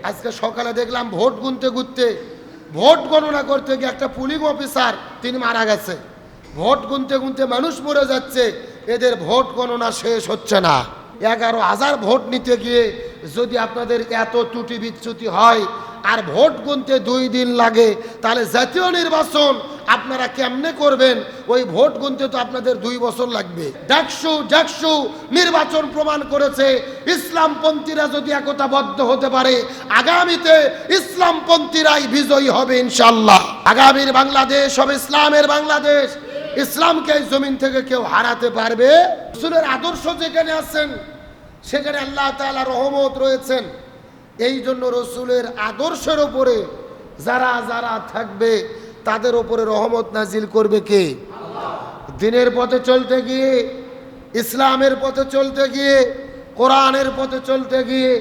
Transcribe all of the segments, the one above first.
আজকে সকালে দেখলাম ভোট গুনতে গুনতে ভোট গণনা করতে গিয়ে একটা পুলিশ অফিসার তিনি মারা গেছে। ভোট গুনতে গুনতে মানুষ মরে যাচ্ছে, এদের ভোট গণনা শেষ হচ্ছে না। 11,000 ভোট নিতে গিয়ে যদি আপনাদের এত ত্রুটি বিচ্যুতি হয় আর ভোট গুনতে 2 দিন লাগে, তাহলে জাতীয় নির্বাচন আপনারা কেমনে করবেন? ওই ভোট গুনতে তো আপনাদের 2 বছর লাগবে। ডাকসু নির্বাচন প্রমাণ করেছে ইসলামপন্থীরা যদি একতাবদ্ধ হতে পারে, আগামীতে ইসলামপন্থীরাই বিজয়ী হবে ইনশাআল্লাহ। আগামীর বাংলাদেশ হবে ইসলামের বাংলাদেশ। ইসলামকে এই জমিন থেকে কেউ হারাতে পারবে? রাসূলের আদর্শ যেখানে আছেন সেখানে আল্লাহ তাআলা রহমত রয়েছেন। এই জন্য রাসূলের আদর্শের উপরে যারা যারা থাকবে তাদের উপরে রহমত নাজিল করবে কে? আল্লাহ। দ্বীনের পথে চলতে গিয়ে, ইসলামের পথে চলতে গিয়ে, কোরআনের পথে চলতে গিয়ে,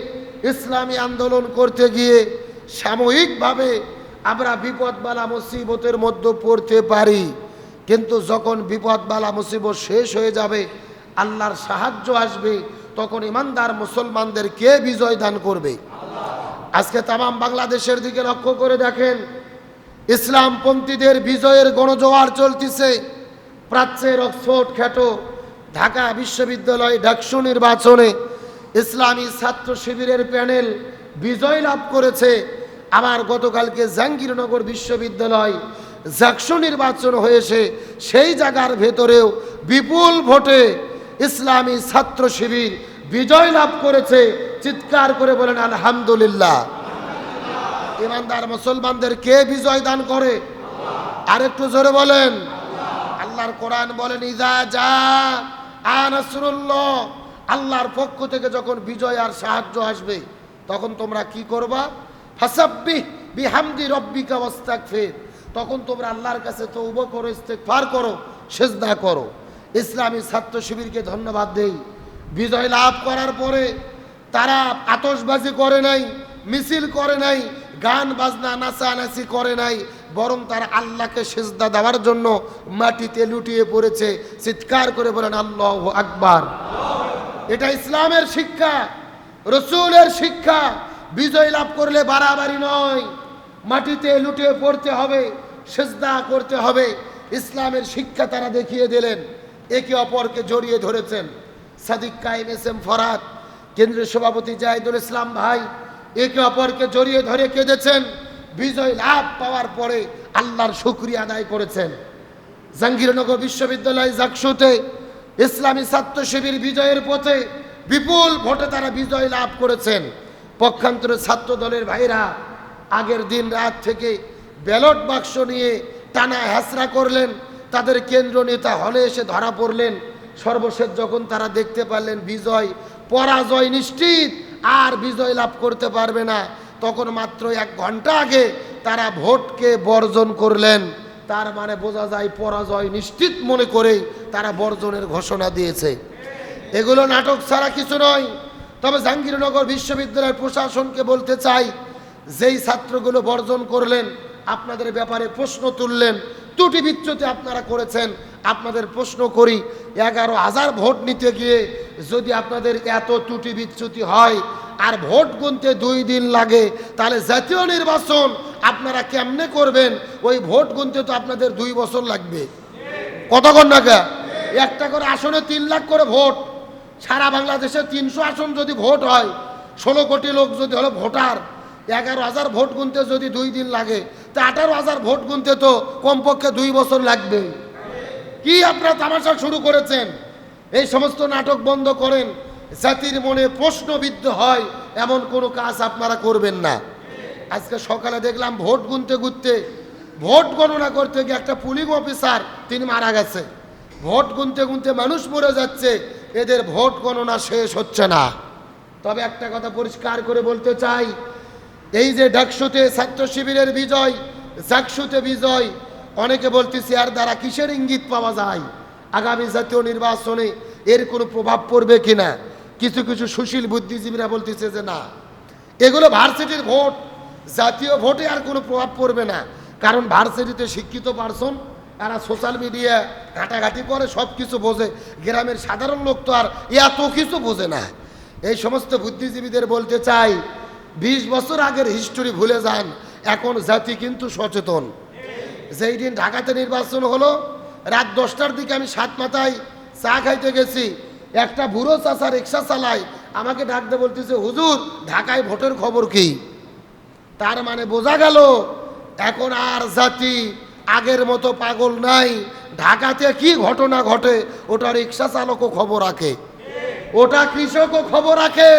ইসলামী আন্দোলন করতে গিয়ে সাময়িকভাবে আমরা বিপদ বালা মুসিবতের মধ্যে পড়তে পারি, কিন্তু যখন বিপদ বালা মুসিবত শেষ হয়ে যাবে, আল্লাহর সাহায্য আসবে, তখন ইমানদার মুসলমানদের কে বিজয় দান করবে? আজকে তামাম বাংলাদেশের দিকে লক্ষ্য করে দেখেন, ইসলামপন্থীদের বিজয়ের গণজোয়ার চলতেছে। প্রাচ্যের অক্সফোর্ড খ্যাত ঢাকা বিশ্ববিদ্যালয় ডাকসু নির্বাচনে ইসলামী ছাত্র শিবিরের প্যানেল বিজয় লাভ করেছে। আবার গতকালকে জাহাঙ্গীরনগর বিশ্ববিদ্যালয় ডাকসু নির্বাচন হয়েছে, সেই জায়গার ভেতরেও বিপুল ভোটে ইসলামী ছাত্র শিবির বিজয় লাভ করেছে। চিৎকার করে বলেন আলহামদুলিল্লাহ। ইমানদার মুসলমানদের কে বিজয় দান করে? আরেকটু জোরে বলেন। আল্লাহর কোরআন বলেন, ইজা জা নাসরুল্লাহ, আল্লাহর পক্ষ থেকে যখন বিজয় আর সাহায্য আসবে তখন তোমরা কি করবা? ফাসাব্বিহ বিহামদি রাব্বিকা ওয়াস্তাগফির, তখন তোমরা আল্লাহর কাছে তওবা করো, ইস্তেগফার করো, সিজদা করো। ইসলামী ছাত্র শিবিরকে ধন্যবাদ দেই। বিজয় লাভ করার পরে তারা আতশবাজি করে নাই, মিছিল করে নাই, গান বাজনা নাচানাচি করে নাই, বরং তারা আল্লাহকে সিজদা দেওয়ার জন্য মাটিতে লুটিয়ে পড়েছে। চিৎকার করে বলেন আল্লাহু আকবার। এটা ইসলামের শিক্ষা, রাসূলের শিক্ষা। বিজয় লাভ করলে বাড়াবাড়ি নয়, মাটিতে লুটিয়ে পড়তে হবে, সিজদা করতে হবে। ইসলামের শিক্ষা তারা দেখিয়ে দিলেন। একে অপরকে জড়িয়ে ধরেছেন। সাদিক কায়েম এস এম ফরহাদ, কেন্দ্রীয় সভাপতি জাহিদুল ইসলাম ভাই একে অপরকে জড়িয়ে ধরে কেঁদেছেন। বিজয় লাভ পাওয়ার পরে আল্লাহর শুকরিয়া আদায় করেছেন। জাহাঙ্গীরনগর বিশ্ববিদ্যালয় ডাকসুতে ইসলামী ছাত্র শিবির বিজয়ের পথে বিপুল ভোটে তারা বিজয় লাভ করেছেন। পক্ষান্তরে ছাত্র দলের ভাইরা আগের দিন রাত থেকে ব্যালট বাক্স নিয়ে টানা হ্যাসরা করলেন। তাদের কেন্দ্র নেতা হলে এসে ধরা পড়লেন। সর্বশেষ যখন তারা দেখতে পারলেন পরাজয় নিশ্চিত, আর বিজয় লাভ করতে পারবে না, তখন মাত্র 1 ঘন্টা আগে তারা ভোটকে বর্জন করলেন। তার মানে বোঝা যায় পরাজয় নিশ্চিত মনে করেই তারা বর্জনের ঘোষণা দিয়েছে। এগুলো নাটক ছাড়া কিছু নয়। তবে জাহাঙ্গীরনগর বিশ্ববিদ্যালয়ের প্রশাসনকে বলতে চাই, যেই ছাত্রগুলো বর্জন করলেন, আপনাদের ব্যাপারে প্রশ্ন তুললেন, ত্রুটি বিচ্যুতি আপনারা করেছেন, আপনাদের প্রশ্ন করি, 11,000 ভোট নিতে গিয়ে যদি আপনাদের এত ত্রুটি বিচ্যুতি হয় আর ভোট গুনতে 2 দিন লাগে, তাহলে জাতীয় নির্বাচন আপনারা কেমনে করবেন? ওই ভোট গুনতে তো আপনাদের 2 বছর লাগবে। কতক্ষণ নাকা? একটা করে আসনে 3 লাখ করে ভোট। সারা বাংলাদেশে 300 আসন যদি ভোট হয়, 16 কোটি লোক যদি হলো ভোটার, 11,000 ভোট গুনতে যদি 2 দিন লাগে, তা 18,000 ভোট গুনতে তো কমপক্ষে 2 বছর লাগবে। কি আপনারা তামাশা শুরু করেছেন? এই সমস্ত নাটক বন্ধ করেন। জাতির মনে প্রশ্নবিদ্ধ হয় এমন কোনো কাজ আপনারা করবেন না। আজকে সকালে দেখলাম ভোট গুনতে গুনতে ভোট গণনা করতে গিয়ে একটা পুলিশ অফিসার তিনি মারা গেছে। ভোট গুনতে গুনতে মানুষ মরে যাচ্ছে, এদের ভোট গণনা শেষ হচ্ছে না। তবে একটা কথা পরিষ্কার করে বলতে চাই, এই যে ডাকসুতে ছাত্র শিবিরের বিজয়, ডাকসুতে বিজয়, অনেকে বলতেছে এর দ্বারা কিসের ইঙ্গিত পাওয়া যায়? আগামী জাতীয় নির্বাচনে এর কোনো প্রভাব পড়বে কিনা? কিছু কিছু সুশীল বুদ্ধিজীবীরা বলতেছে যে না, এগুলো ভার্সিটির ভোট, জাতীয় ভোটে আর কোনো প্রভাব পড়বে না। কারণ ভার্সিটিতে শিক্ষিত পারসন, তারা সোশ্যাল মিডিয়া ঘাটাঘাটি করে, সব কিছু বোঝে। গ্রামের সাধারণ লোক তো আর এত কিছু বোঝে না। এই সমস্ত বুদ্ধিজীবীদের বলতে চাই, 20 বছর আগের হিস্টোরি ভুলে যান, এখন জাতি কিন্তু সচেতন। যেই দিন ঢাকাতে নির্বাচন হলো, রাত 10টার দিকে আমি সাত মাথায় চা খাইতে গেছি, একটা বুড়ো চাচা রিক্সা চালায়, আমাকে ডাকতে বলতেছে, হুজুর ঢাকায় ভোটের খবর কি? তার মানে বোঝা গেল এখন আর জাতি আগের মতো পাগল নাই। ঢাকাতে কি ঘটনা ঘটে ওটা রিক্সা চালকও খবর রাখে, ওটা কৃষকও খবর রাখে,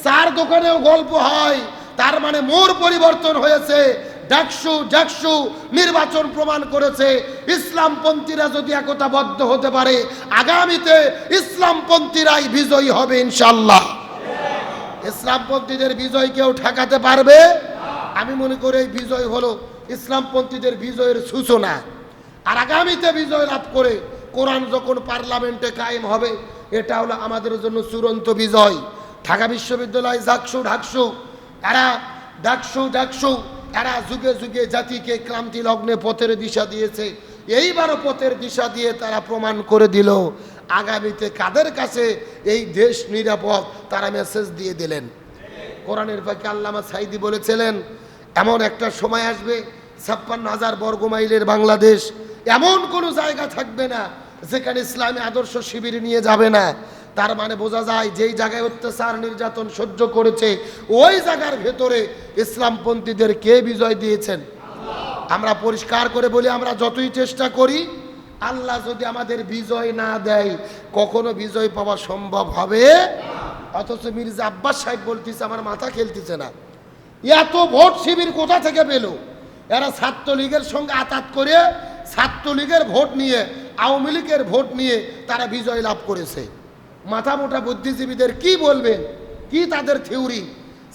চার দোকানেও গল্প হয়। তার মানে মোর পরিবর্তন হয়েছে। ডাকসু নির্বাচন প্রমাণ করেছে ইসলামপন্থীরা যদি একতাবদ্ধ হতে পারে, আগামীতে ইসলামপন্থীরাই বিজয়ী হবে ইনশাল্লাহ। ইসলামপন্থীদের বিজয় কেউ ঠেকাতে পারবে? আমি মনে করি এই বিজয় হলো ইসলামপন্থীদের বিজয়ের সূচনা। আর আগামীতে বিজয় লাভ করে কোরআন যখন পার্লামেন্টে কায়েম হবে, এটা হলো আমাদের জন্য চূড়ান্ত বিজয়। ঢাকা বিশ্ববিদ্যালয় ডাকসু এরা যুগে যুগে জাতিকে ক্রান্তি লগ্নে পথের দিশা দিয়েছে। এইবারও পথের দিশা দিয়ে তারা প্রমাণ করে দিল আগামীতে কাদের কাছে এই দেশ নিরাপদ, তারা মেসেজ দিয়ে দিলেন। কোরআনের পাকে আল্লামা সাইদি বলেছিলেন, এমন একটা সময় আসবে 56,000 বর্গমাইলের বাংলাদেশ, এমন কোনো জায়গা থাকবে না যেখানে ইসলামী আদর্শ শিবির নিয়ে যাবে না। তার মানে বোঝা যায় যেই জায়গায় অত্যাচার নির্যাতন সহ্য করেছে ওই জায়গার ভেতরে ইসলামপন্থীদের কে বিজয় দিয়েছেন? আমরা পরিষ্কার করে বলি, আমরা যতই চেষ্টা করি, আল্লাহ যদি আমাদের বিজয় না দেয় কখনো বিজয় পাওয়া সম্ভব হবে। অথচ মির্জা আব্বাস সাহেব বলতেছে, আমার মাথা খেলতেছে না, এত ভোট শিবির কোথা থেকে পেল? এরা ছাত্রলীগের সঙ্গে আতাত করে ছাত্রলীগের ভোট নিয়ে, আওয়ামী লীগের ভোট নিয়ে তারা বিজয় লাভ করেছে। মাথা মোটা বুদ্ধিজীবীদের কি বলবেন, কি তাদের থিওরি?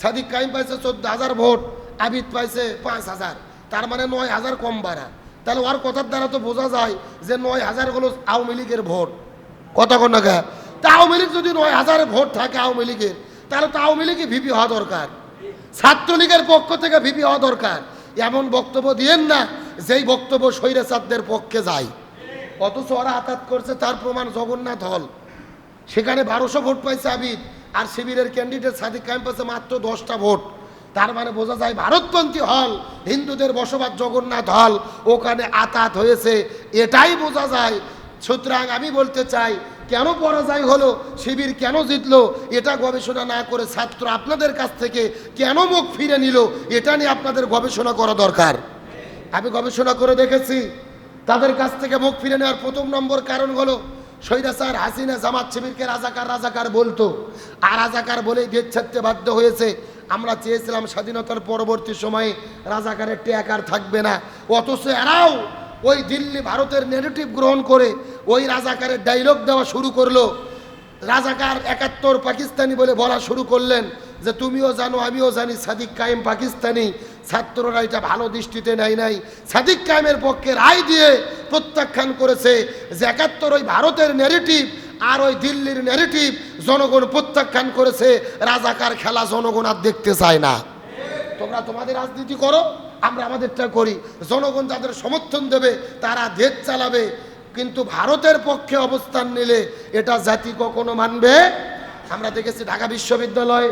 সাদিক কাইম পাইছে 14,000 ভোট, আবিদ পাইছে 5,000, তার মানে 9,000 কম বাড়া। তাহলে ওর কথার দ্বারা তো বোঝা যায় যে 9,000 হলো আওয়ামী লীগের ভোট। কথা কোন না? তা আওয়ামী লীগ যদি 9,000 ভোট থাকে আওয়ামী লীগের, তাহলে তো আওয়ামী লীগই ভিপি হওয়া দরকার, ছাত্রলীগের পক্ষ থেকে ভিপি হওয়া দরকার। এমন বক্তব্য দিয়েন না যেই বক্তব্য স্বৈরাচারদের পক্ষে যায়। অথচ ওরা আঘাত করছে, তার প্রমাণ জগন্নাথ হল, সেখানে 1200 ভোট পাইছে আবিদ, আর শিবিরের ক্যান্ডিডেট সাদিক কায়েম পাইছে মাত্র 10টা ভোট। তার মানে বোঝা যায় ভারতপন্থী হল, হিন্দুদের বসবাস জগন্নাথ হল, ওখানে আঘাত হয়েছে, এটাই বোঝা যায়। সুতরাং আমি বলতে চাই, কেন পরাজয় হলো, শিবির কেন জিতলো, এটা গবেষণা না করে ছাত্র আপনাদের কাছ থেকে কেন মুখ ফিরে নিল, এটা নিয়ে আপনাদের গবেষণা করা দরকার। আমি গবেষণা করে দেখেছি, তাদের কাছ থেকে মুখ ফিরে নেওয়ার প্রথম নম্বর কারণ হলো স্বৈরাচার হাসিনা জামাত শিবিরকে রাজাকার বলতো, আর রাজাকার বলেই দেশ ছাড়তে বাধ্য হয়েছে। আমরা চেয়েছিলাম স্বাধীনতার পরবর্তী সময়ে রাজাকারের টেকার থাকবে না, অথচ এরাও ওই দিল্লি ভারতের নেগেটিভ গ্রহণ করে ওই রাজাকারের ডায়লগ দেওয়া শুরু করলো। রাজাকার 71 পাকিস্তানি বলে বলা শুরু করলেন যে তুমিও জানো আমিও জানি সাদিক কায়েম পাকিস্তানি। ছাত্ররা এটা ভালো দৃষ্টিতে নেয় নাই, সাদিক কায়েমের পক্ষে রায় দিয়ে প্রত্যাখ্যান করেছে যে 71 ওই ভারতের নেগেটিভ আর ওই দিল্লির নেগেটিভ জনগণ প্রত্যাখ্যান করেছে। রাজাকার খেলা জনগণ আর দেখতে চায় না। তোমরা তোমাদের রাজনীতি করো, আমরা আমাদেরটা করি, জনগণ যাদের সমর্থন দেবে তারা দেশ চালাবে, কিন্তু ভারতের পক্ষে অবস্থান নিলে এটা জাতি কখনো মানবে। আমরা দেখেছি ঢাকা বিশ্ববিদ্যালয়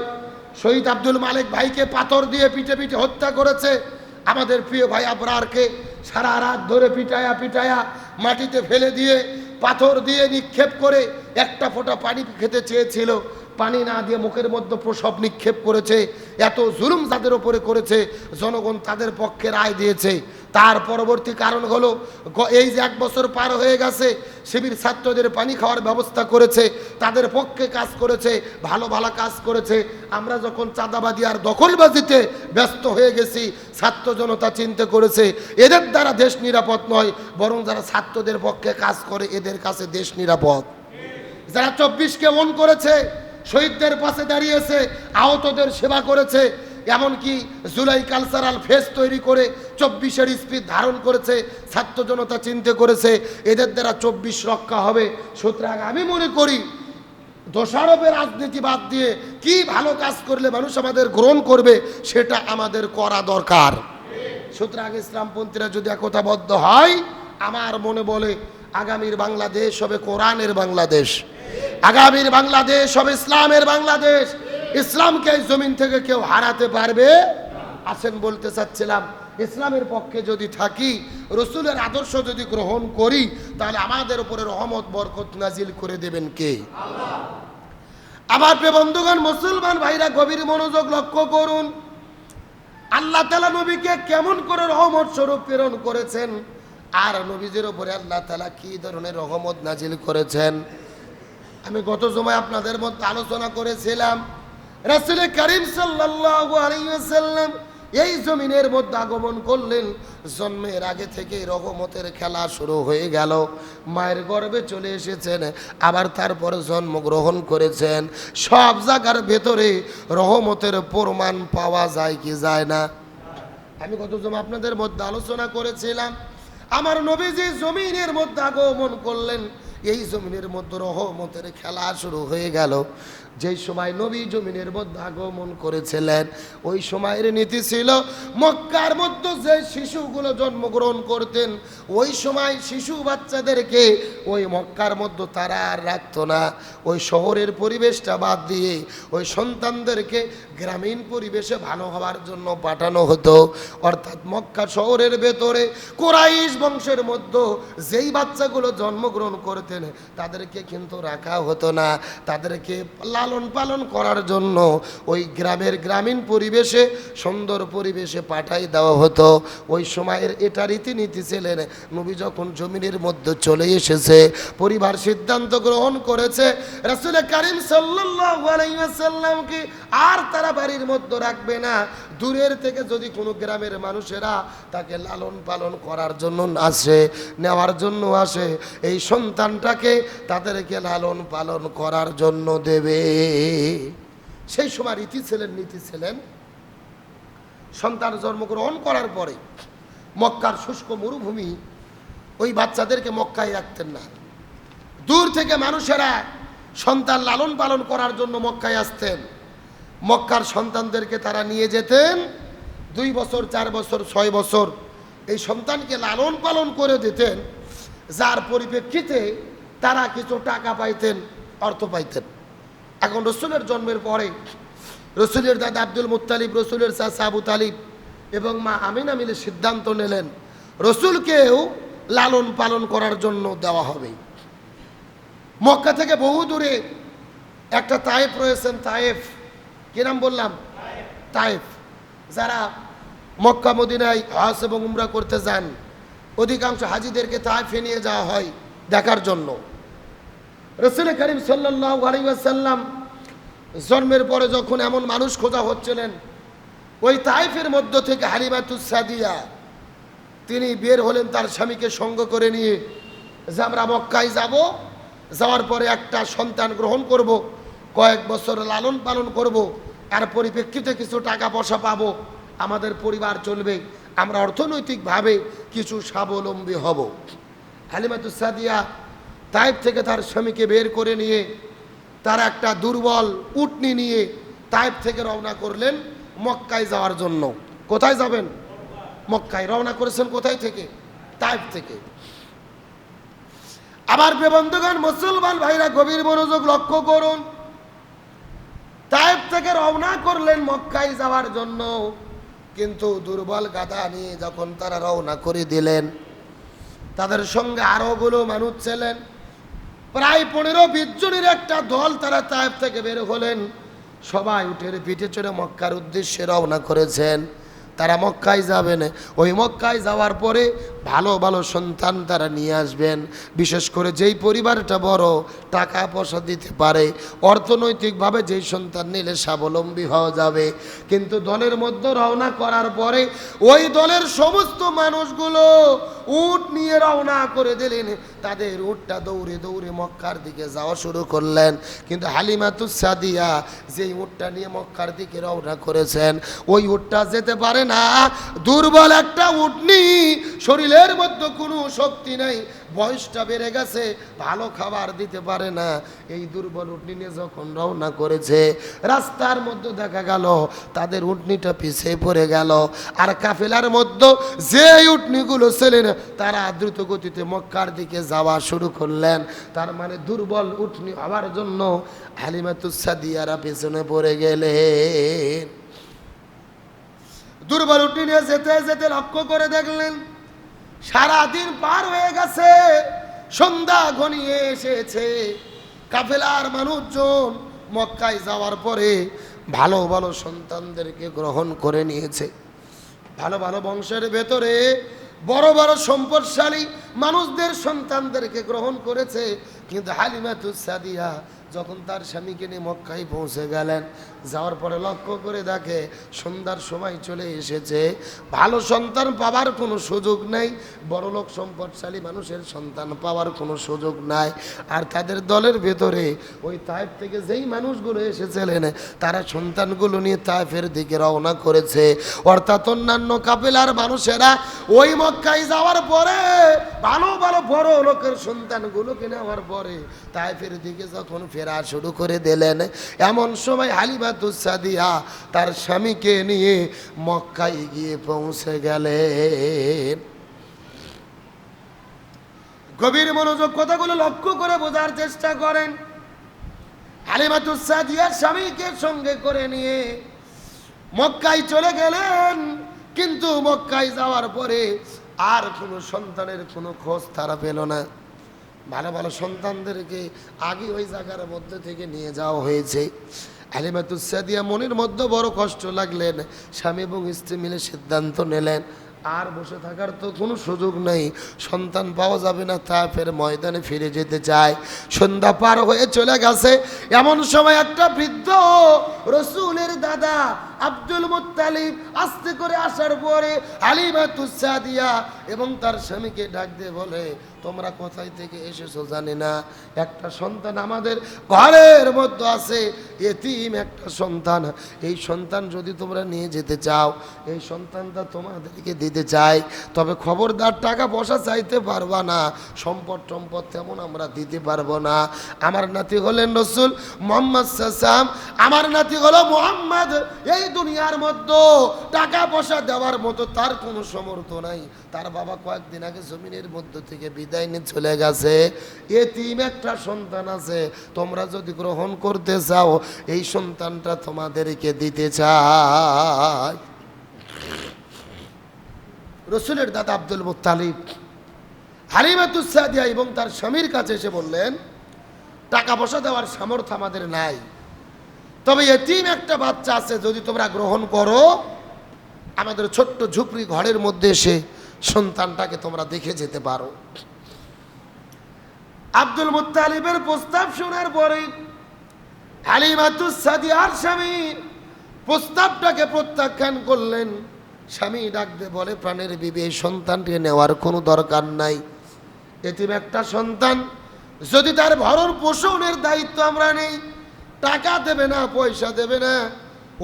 শহীদ আব্দুল মালিক ভাইকে পাথর দিয়ে পিটে পিটে হত্যা করেছে। আমাদের প্রিয় ভাই আবরারকে সারা রাত ধরে পিটায়া মাটিতে ফেলে দিয়ে পাথর দিয়ে নিক্ষেপ করে একটা ফোঁটা পানি খেতে চেয়েছিল, পানি না দিয়ে মুখের মধ্যে প্রসব নিক্ষেপ করেছে। এত জুলুম যাদের ওপরে করেছে জনগণ তাদের পক্ষে রায় দিয়েছে। তার পরবর্তী কারণ হলো এই যে 1 বছর পার হয়ে গেছে, শিবির ছাত্রদের পানি খাওয়ার ব্যবস্থা করেছে, তাদের পক্ষে কাজ করেছে, ভালো কাজ করেছে। আমরা যখন চাঁদাবাজি আর দখলবাজিতে ব্যস্ত হয়ে গেছি, ছাত্র জনতা চিন্তা করেছে এদের দ্বারা দেশ নিরাপদ নয়, বরং যারা ছাত্রদের পক্ষে কাজ করে এদের কাছে দেশ নিরাপদ। যারা 24কে মন করেছে, শহীদদের পাশে দাঁড়িয়েছে, আহতদের সেবা করেছে, এমনকি জুলাই কালচারাল ফেস তৈরি করে 24-এর স্পিড ধারণ করেছে, ছাত্র জনতা চিন্তা করেছে এদের দ্বারা 24 রক্ষা হবে। সুতরাং আমি মনে করি দোষারোপের রাজনীতি বাদ দিয়ে কি ভালো কাজ করলে মানুষ আমাদের গ্রহণ করবে সেটা আমাদের করা দরকার। সুতরাং ইসলামপন্থীরা যদি একতাবদ্ধ হয়, আমার মনে বলে আগামীর বাংলাদেশ হবে কোরআনের বাংলাদেশ, আগামীর বাংলাদেশ হবে ইসলামের বাংলাদেশ। ইসলামকে এই জমিন থেকে কেউ হারাতে পারবে? আসেন বলতে চাচ্ছিলাম, ইসলামের পক্ষে যদি থাকি, রসুলের আদর্শ যদি গ্রহণ করি, তাহলে আমাদের উপরে রহমত বরকত নাজিল করে দেবেন কে? আমার প্রিয় বন্ধুগণ, মুসলমান ভাইরা গভীর মনোযোগ লক্ষ্য করুন। আল্লাহ তাআলা নবীকে কেমন করে রহমত স্বরূপ প্রেরণ করেছেন, আর নবীজির উপরে আল্লাহ তাআলা কি ধরনের রহমত নাজিল করেছেন। আমি গত জুমায় আপনাদের মধ্যে আলোচনা করেছিলাম, রাসূল করিম সাল্লাল্লাহু আলাইহি ওয়াসাল্লাম এই জমিনের মধ্যে আগমন করলেন। জন্মের আগে থেকে রহমতের খেলা শুরু হয়ে গেল। মায়ের গর্ভে চলে এসেছেন, আবার তারপরে জন্মগ্রহণ করেছেন। সব জায়গার ভেতরে রহমতের প্রমাণ পাওয়া যায় কি যায় না? আমি গত জমা আপনাদের মধ্যে আলোচনা করেছিলাম, আমার নবীজি জমিনের মধ্যে আগমন করলেন, এই জমিনের মধ্যে রহমতের খেলা শুরু হয়ে গেল। যেই সময় নবী জমিনের মধ্যে আগমন করেছিলেন, ওই সময়ের নীতি ছিল মক্কার মধ্যে যে শিশুগুলো জন্মগ্রহণ করতেন, ওই সময় শিশু বাচ্চাদেরকে ওই মক্কার মধ্যে তারা আর রাখতো না। ওই শহরের পরিবেশটা বাদ দিয়ে ওই সন্তানদেরকে গ্রামীণ পরিবেশে ভালো হওয়ার জন্য পাঠানো হতো। অর্থাৎ মক্কা শহরের ভেতরে কুরাইশ বংশের মধ্যে যেই বাচ্চাগুলো জন্মগ্রহণ করতেন, তাদেরকে কিন্তু রাখা হতো না। তাদেরকে লালন পালন করার জন্য ওই গ্রামের গ্রামীণ পরিবেশে, সুন্দর পরিবেশে পাঠাই দেওয়া হতো। ওই সময়ের এটা রীতিনীতি ছিলেন। নবী যখন জমিনের মধ্যে চলে এসেছে, পরিবার সিদ্ধান্ত গ্রহণ করেছে রাসূল করিম সাল্লাল্লাহু আলাইহি ওয়াসাল্লামকে আর তারা বাড়ির মধ্যে রাখবে না। দূরের থেকে যদি কোনো গ্রামের মানুষেরা তাকে লালন পালন করার জন্য আসে, নেওয়ার জন্য আসে, এই সন্তানটাকে তাদেরকে লালন পালন করার জন্য দেবে। সেই সময় রীতি ছিলেন, নীতি ছিলেন, সন্তান জন্মগ্রহণ করার পরে মক্কার শুষ্ক মরুভূমি, ওই বাচ্চাদেরকে মক্কায় রাখতেন না। দূর থেকে মানুষেরা সন্তান লালন পালন করার জন্য মক্কায় আসতেন। মক্কার সন্তানদেরকে তারা নিয়ে যেতেন, 2 বছর 4 বছর 6 বছর এই সন্তানকে লালন পালন করে দিতেন, যার পরিপ্রেক্ষিতে তারা কিছু টাকা পাইতেন, অর্থ পাইতেন। এখন রসুলের জন্মের পরে রসুলের দাদা আব্দুল মুত্তালিব, রসুলের চাচা আবু তালিব এবং মা আমিনা মিলে সিদ্ধান্ত নিলেন রসুলকেও লালন পালন করার জন্য দেওয়া হবে। মক্কা থেকে বহু দূরে একটা তায়েফ রয়েছেন, তায়েফ, কি নাম বললাম? তায়েফ। যারা মক্কা মদিনায় হজ এবং উমরা করতে যান, অধিকাংশ হাজিদেরকে তায়েফে নিয়ে যাওয়া হয় দেখার জন্য। রাসূল করিম সাল্লাল্লাহু আলাইহি ওয়াসাল্লাম জন্মের পরে যখন এমন মানুষ খোঁজা হচ্ছিলেন, ওই তায়েফের মধ্য থেকে হালিমাতুস সাদিয়া তিনি বের হলেন তার স্বামীকে সঙ্গ করে নিয়ে, যে আমরা মক্কায় যাব, যাওয়ার পরে একটা সন্তান গ্রহণ করব, কয়েক বছর লালন পালন করব, আর পরিপ্রেক্ষিতে কিছু টাকা পয়সা পাবো, আমাদের পরিবার চলবে, আমরা অর্থনৈতিকভাবে কিছু স্বাবলম্বী হব। হালিমাতুস সাদিয়া তায়েফ থেকে তার স্বামীকে বের করে নিয়ে তারা একটা দুর্বল উটনি নিয়ে তায়েফ থেকে রওনা করলেন মক্কায় যাওয়ার জন্য। কোথায় যাবেন? মক্কায়। রওনা করেছেন কোথায় থেকে? তায়েফ থেকে। আবার বন্ধুগণ, মুসলমান ভাইরা গভীর মনোযোগ লক্ষ্য করুন। তায়েফ থেকে রওনা করলেন মক্কায় যাওয়ার জন্য, কিন্তু দুর্বল গাধা নিয়ে যখন তারা রওনা করে দিলেন, তাদের সঙ্গে আরোগুলো মানুষ ছিলেন, প্রায় 15-20 জনের একটা দল তারা তায়েফ থেকে বের হলেন। সবাই উটের পিঠে চড়ে মক্কার উদ্দেশ্যে রওনা করেছেন। তারা মক্কায় যাবেন। ওই মক্কায় যাওয়ার পরে ভালো ভালো সন্তান তারা নিয়ে আসবেন। বিশেষ করে যেই পরিবারটা বড়, টাকা পয়সা দিতে পারে, অর্থনৈতিকভাবে যেই সন্তান নিলে স্বাবলম্বী হওয়া যাবে। কিন্তু দলের মধ্যে রওনা করার পরে ওই দলের সমস্ত মানুষগুলো উট নিয়ে রওনা করে দিলেন। তাদের উটটা দৌড়ে দৌড়ে মক্কার দিকে যাওয়া শুরু করলেন। কিন্তু হালিমাতুস সাদিয়া যেই উটটা নিয়ে মক্কার দিকে রওনা করেছেন, ওই উটটা যেতে পারে না। দুর্বল একটা উটনি, শরীরে শরীরের মধ্যে কোনো শক্তি নাই, বয়সটা বেড়ে গেছে, ভালো খাবার দিতে পারে না। এই দুর্বল উটনি নিয়ে যখন রওনা করেছে, রাস্তার মধ্যে দেখা গেল তাদের উটনিটা পিছিয়ে পড়ে গেল। আর কাফেলার মধ্যে যে উটনিগুলো ছিলেন তারা দ্রুত গতিতে মক্কার দিকে যাওয়া শুরু করলেন। তার মানে দুর্বল উটনি হওয়ার জন্য হালিমাতুস সাদিয়ারা পেছনে পড়ে গেলেন। দুর্বল উটনি নিয়ে যেতে যেতে লক্ষ্য করে দেখলেন সারাদিন পার হয়ে গেছে, সন্ধ্যা ঘনিয়ে এসেছে। কাফেলার মানুষজন মক্কায় যাওয়ার পরে ভালো ভালো সন্তানদেরকে গ্রহণ করে নিয়েছে। ভালো ভালো বংশের ভেতরে বড় বড় সম্পদশালী মানুষদের সন্তানদেরকে গ্রহণ করেছে। কিন্তু হালিমাতুস সাদিয়া যখন তার স্বামীকে নিয়ে মক্কায় পৌঁছে গেলেন, যাওয়ার পরে লক্ষ্য করে দেখে সন্ধ্যার সময় চলে এসেছে, ভালো সন্তান পাওয়ার কোনো সুযোগ নেই, বড়লোক সম্পদশালী মানুষের সন্তান পাওয়ার কোনো সুযোগ নাই। আর তাদের দলের ভেতরে ওই তায়েফ থেকে যেই মানুষগুলো এসেছিলেন তারা সন্তানগুলো নিয়ে তায়েফের দিকে রওনা করেছে। অর্থাৎ অন্যান্য কাফেলার মানুষেরা ওই মক্কায় যাওয়ার পরে ভালো ভালো বড় লোকের সন্তানগুলোকে নেওয়ার পরে তায়েফের দিকে যখন ফেরা শুরু করে দিলেন, এমন সময় হালিমাতুস সাদিয়া তার স্বামীকে নিয়ে মক্কায় গিয়ে পৌঁছে গেলেন। গভীর মনোযোগ কথাগুলো লক্ষ্য করে বোঝার চেষ্টা করেন। হালিমাতুস সাদিয়া স্বামীকে সঙ্গে করে নিয়ে মক্কায় চলে গেলেন, কিন্তু মক্কায় যাওয়ার পরে আর কোনো সন্তানের কোনো খোঁজ তারা পেল না। ভালো ভালো সন্তানদেরকে আগে ওই জায়গার মধ্যে থেকে নিয়ে যাওয়া হয়েছে। হালিমাতুস সাদিয়া মনের মধ্যে বড় কষ্ট লাগলেন। স্বামী এবং স্ত্রী মিলে সিদ্ধান্ত নিলেন আর বসে থাকার তো কোনো সুযোগ নেই, সন্তান পাওয়া যাবে না, তায়েফের ময়দানে ফিরে যেতে চায়। সন্ধ্যা পার হয়ে চলে গেছে, এমন সময় একটা বৃদ্ধ রসুলের দাদা আব্দুল মুত্তালিব আস্তে করে আসার পরে হালিমাতুস সাদিয়া এবং তার স্বামীকে ডাক দিয়ে বলে, তোমরা কোথায় থেকে এসেছো জানি না, একটা সন্তান আমাদের ঘরের মধ্যে আছে, এতিম একটা সন্তান। এই সন্তান যদি তোমরা নিয়ে যেতে চাও, এই সন্তানটা তোমাদেরকে দিতে চাই, তবে খবরদার টাকা পয়সা চাইতে পারবা না, সম্পদ তেমন আমরা দিতে পারবো না। আমার নাতি হলেন রসুল মুহাম্মদ সাল্লাল্লাহু, আমার নাতি হলো মুহাম্মদ। এই দুনিয়ার মধ্যে টাকা পয়সা দেওয়ার মতো তার কোনো সমর্থ নাই। তার বাবা কয়েকদিন আগে জমিনের মধ্য থেকে বিদায় নিয়ে চলে গেছে। এতিম একটা সন্তান আছে, তোমরা যদি গ্রহণ করতে চাও এই সন্তানটা তোমাদেরকে দিতে চাই। রসুলের দাদা আব্দুল মুত্তালিব হালিমাতুস সাদিয়া এবং তার স্বামীর কাছে এসে বললেন, টাকা পয়সা দেওয়ার সামর্থ্য আমাদের নাই, তবে এতিম একটা বাচ্চা আছে, যদি তোমরা গ্রহণ করো আমাদের ছোট্ট ঝুপড়ি ঘরের মধ্যে এসে সন্তানটাকে তোমরা দেখে যেতে পারো। আব্দুল মুত্তালিবের প্রস্তাব শোনার পরে হালিমাতুস সাদিয়ার স্বামী প্রস্তাবটাকে প্রত্যাখ্যান করলেন। স্বামী ডাক দিয়ে বলে, প্রাণের বিবি, এই সন্তানকে নেওয়ার কোনো দরকার নাই। এতিম একটা সন্তান, যদি তার ভরণ পোষণের দায়িত্ব আমরা নেই, টাকা দেবে না, পয়সা দেবে না,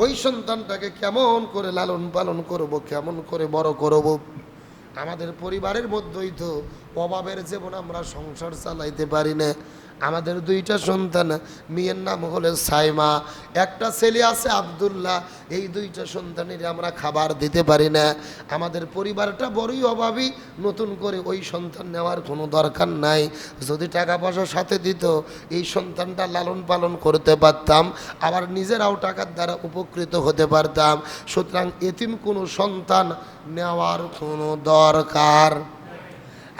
ওই সন্তানটাকে কেমন করে লালন পালন করব, কেমন করে বড় করব? আমাদের পরিবারের মধ্যেই তো অভাবের জীবন, আমরা সংসার চালাইতে পারি না। আমাদের দুইটা সন্তান, মেয়ের নাম হলো সাইমা, একটা ছেলে আছে আব্দুল্লাহ, এই দুইটা সন্তানের আমরা খাবার দিতে পারি না। আমাদের পরিবারটা বড়ই অভাবী, নতুন করে ওই সন্তান নেওয়ার কোনো দরকার নাই। যদি টাকা পয়সা সাথে দিত এই সন্তানটা লালন পালন করতে পারতাম, আবার নিজেরাও টাকার দ্বারা উপকৃত হতে পারতাম। সুতরাং এতিম কোনো সন্তান নেওয়ার কোনো দরকার।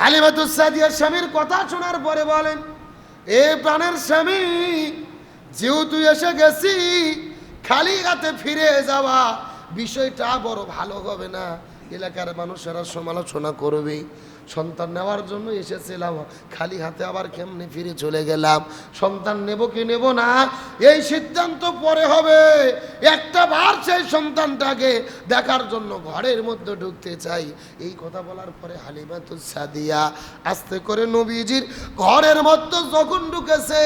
হালিমাতুস সাদিয়া স্বামীর কথা শোনার পরে বলেন, এ প্রাণের স্বামী, যেহেতু এসে গেছি, খালি হাতে ফিরে যাওয়া বিষয়টা বড় ভালো হবে না। এলাকার মানুষেরা সমালোচনা করবে। সন্তান নেওয়ার জন্য এসেছিলাম, খালি হাতে আবার কেমনে ফিরে চলে গেলাম। সন্তান নেব কি নেব না এই সিদ্ধান্ত পরে হবে। একটা বার সেই সন্তানটাকে দেখার জন্য ঘরের মধ্যে ঢুকতে চাই। এই কথা বলার পরে হালিমাতুস সাদিয়া আস্তে করে নবীজির ঘরের মধ্যে যখন ঢুকেছে,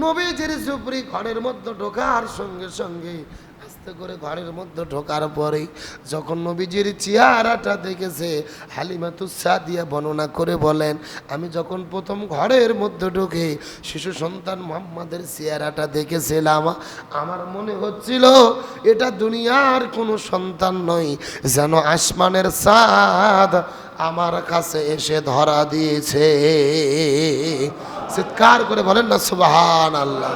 নবীজির ঝুপড়ি ঘরের মধ্যে ঢোকার সঙ্গে সঙ্গে আস্তে করে ঘরের মধ্যে ঢোকার পরে যখন নবীজির চেহারা চেহারাটা দেখেছে। হালিমাতুস সাদিয়া বর্ণনা করে বলেন, আমি যখন প্রথম ঘরের মধ্যে ঢুকে শিশু সন্তান মুহাম্মাদের চেহারাটা দেখেছিলাম, আমার মনে হচ্ছিল এটা দুনিয়ার কোনো সন্তান নয়, যেন আসমানের চাঁদ আমার কাছে এসে ধরা দিয়েছে। চিৎকার করে বলেন না সুবহানাল্লাহ।